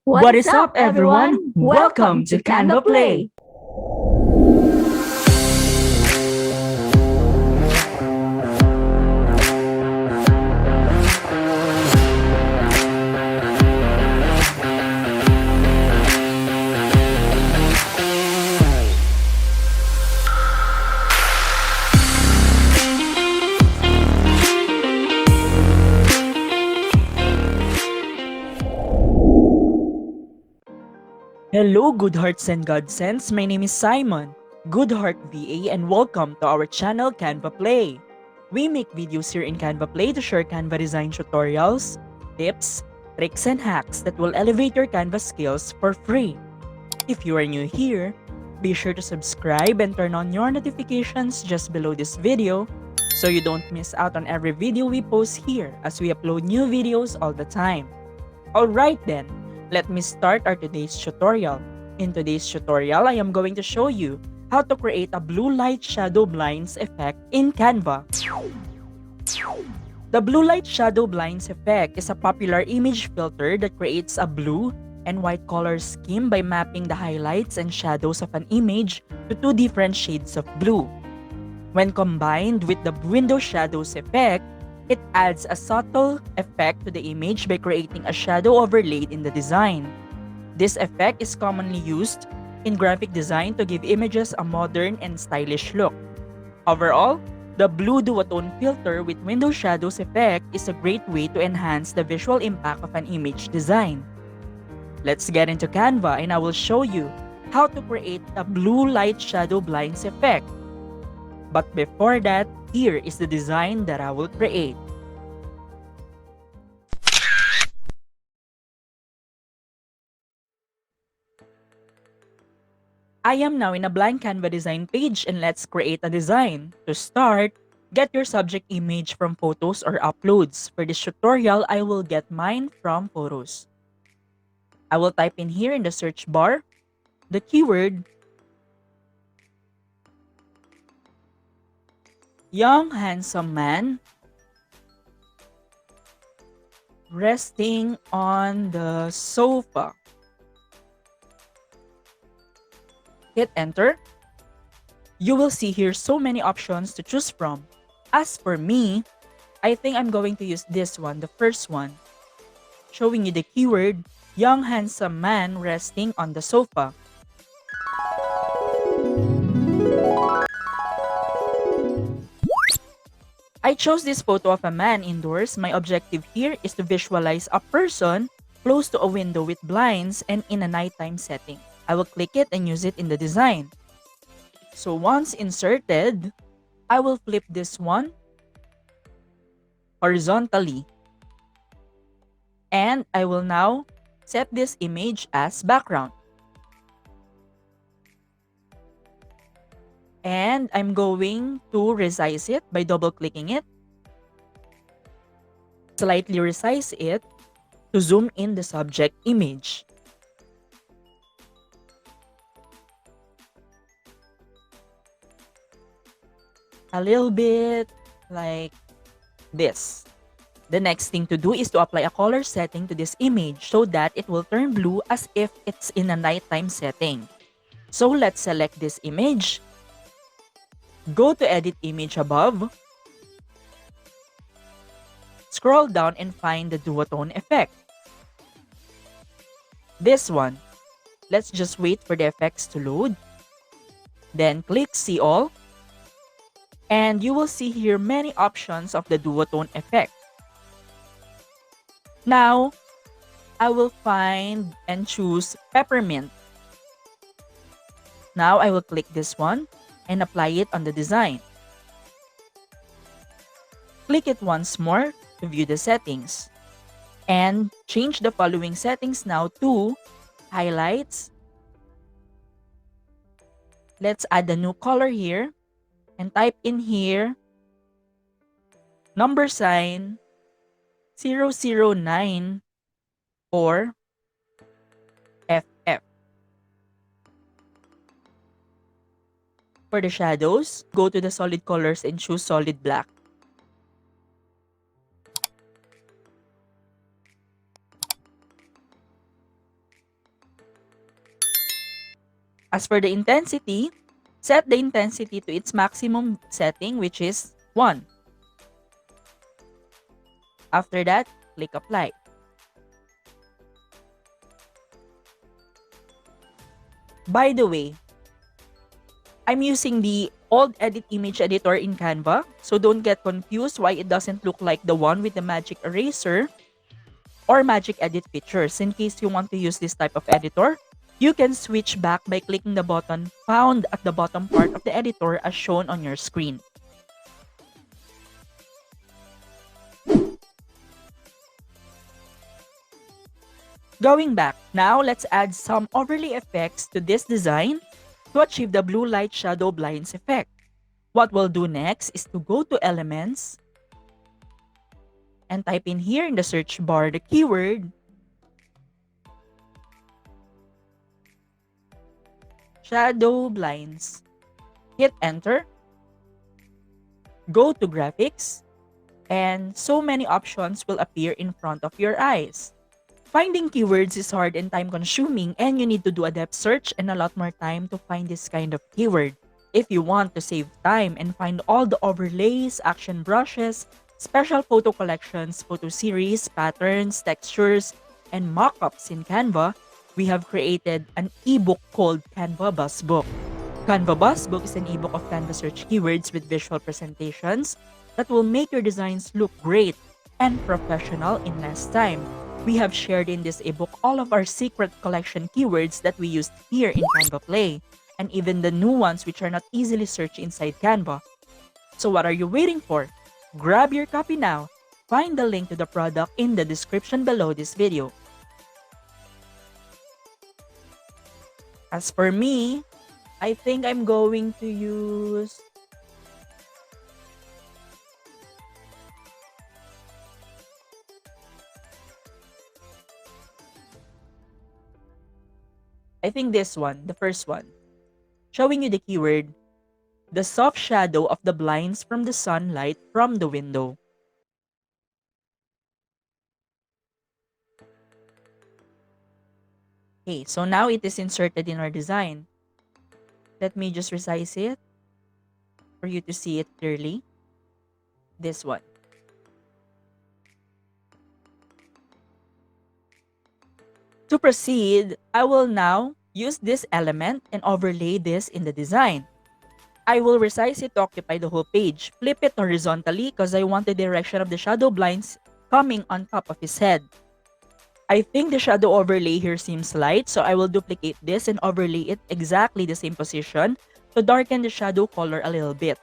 What is up, everyone? Welcome to Canva Play. Hello, good hearts and godsends. My name is Simon, Goodheart VA, and welcome to our channel Canva Play. We make videos here in Canva Play to share Canva design tutorials, tips, tricks, and hacks that will elevate your Canva skills for free. If you are new here, be sure to subscribe and turn on your notifications just below this video so you don't miss out on every video we post here as we upload new videos all the time. Alright then, let me start our today's tutorial. In today's tutorial, I am going to show you how to create a blue light shadow blinds effect in Canva. The blue light shadow blinds effect is a popular image filter that creates a blue and white color scheme by mapping the highlights and shadows of an image to two different shades of blue. When combined with the window shadows effect, it adds a subtle effect to the image by creating a shadow overlaid in the design. This effect is commonly used in graphic design to give images a modern and stylish look. Overall, the Blue Duotone Filter with window shadows effect is a great way to enhance the visual impact of an image design. Let's get into Canva and I will show you how to create a blue light shadow blinds effect. But before that, here is the design that I will create. I am now in a blank Canva design page and let's create a design. To start, get your subject image from photos or uploads. For this tutorial, I will get mine from photos. I will type in here in the search bar the keyword young handsome man resting on the sofa. Hit enter. You will see here so many options to choose from. As for me, I think I'm going to use this one, the first one, showing you the keyword young handsome man resting on the sofa. I chose this photo of a man indoors. My objective here is to visualize a person close to a window with blinds and in a nighttime setting. I will click it and use it in the design. So once inserted, I will flip this one horizontally. And I will now set this image as background. And I'm going to resize it by double clicking it. Slightly resize it to zoom in the subject image. A little bit like this. The next thing to do is to apply a color setting to this image so that it will turn blue as if it's in a nighttime setting. So let's select this image. Go to edit image above. Scroll down and find the duotone effect. This one. Let's just wait for the effects to load. Then click see all. And you will see here many options of the duotone effect. Now, I will find and choose peppermint. Now I will click this one and apply it on the design. Click it once more to view the settings. And change the following settings now to highlights. Let's add a new color here and type in here number sign 009 or FF. For the shadows, go to the solid colors and choose solid black. As for the intensity, set the intensity to its maximum setting, which is 1. After that, click Apply. By the way, I'm using the old edit image editor in Canva, so don't get confused why it doesn't look like the one with the magic eraser or magic edit features. In case you want to use this type of editor, you can switch back by clicking the button found at the bottom part of the editor as shown on your screen. Going back, now let's add some overlay effects to this design to achieve the blue light shadow blinds effect. What we'll do next is to go to Elements and type in here in the search bar the keyword shadow blinds. Hit enter, go to graphics, and so many options will appear in front of your eyes. Finding keywords is hard and time-consuming, and you need to do a depth search and a lot more time to find this kind of keyword. If you want to save time and find all the overlays, action brushes, special photo collections, photo series, patterns, textures, and mockups in Canva, we have created an ebook called Canva BUZZBOOK. Canva BUZZBOOK is an ebook of Canva search keywords with visual presentations that will make your designs look great and professional in less time. We have shared in this ebook all of our secret collection keywords that we used here in CanvaPlay, and even the new ones which are not easily searched inside Canva. So what are you waiting for? Grab your copy now. Find the link to the product in the description below this video. As for me, I think I'm going to use this one, the first one, showing you the keyword, the soft shadow of the blinds from the sunlight from the window. Okay, so now it is inserted in our design. Let me just resize it for you to see it clearly. This one. To proceed, I will now use this element and overlay this in the design. I will resize it to occupy the whole page. Flip it horizontally because I want the direction of the shadow blinds coming on top of his head. I think the shadow overlay here seems light, so I will duplicate this and overlay it exactly the same position to darken the shadow color a little bit.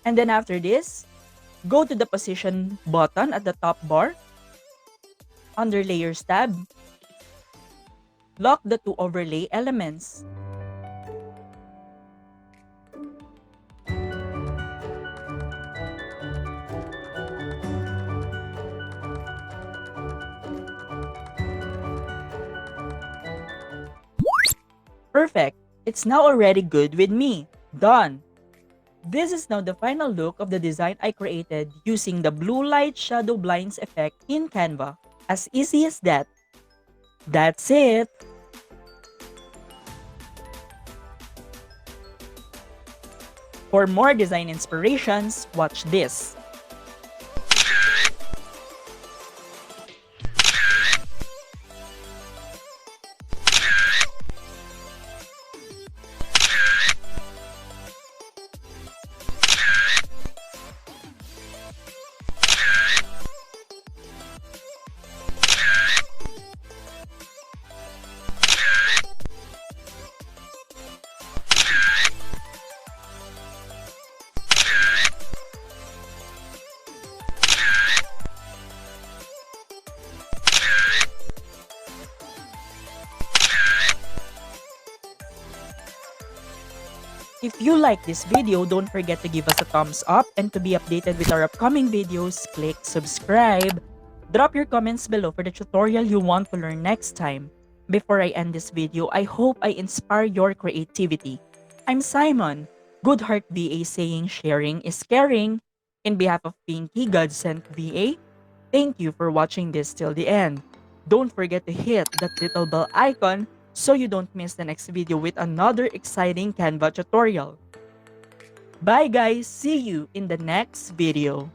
And then after this, go to the position button at the top bar. Under Layers tab, lock the two overlay elements. Perfect! It's now already good with me. Done! This is now the final look of the design I created using the blue light shadow blinds effect in Canva. As easy as that. That's it! For more design inspirations, watch this. If you like this video, don't forget to give us a thumbs up, and to be updated with our upcoming videos, click subscribe. Drop your comments below for the tutorial you want to learn next time. Before I end this video, I hope I inspire your creativity. I'm Simon, Good Heart VA, saying sharing is caring. In behalf of Pinky Godsent VA, thank you for watching this till the end. Don't forget to hit that little bell icon so you don't miss the next video with another exciting Canva tutorial. Bye guys! See you in the next video.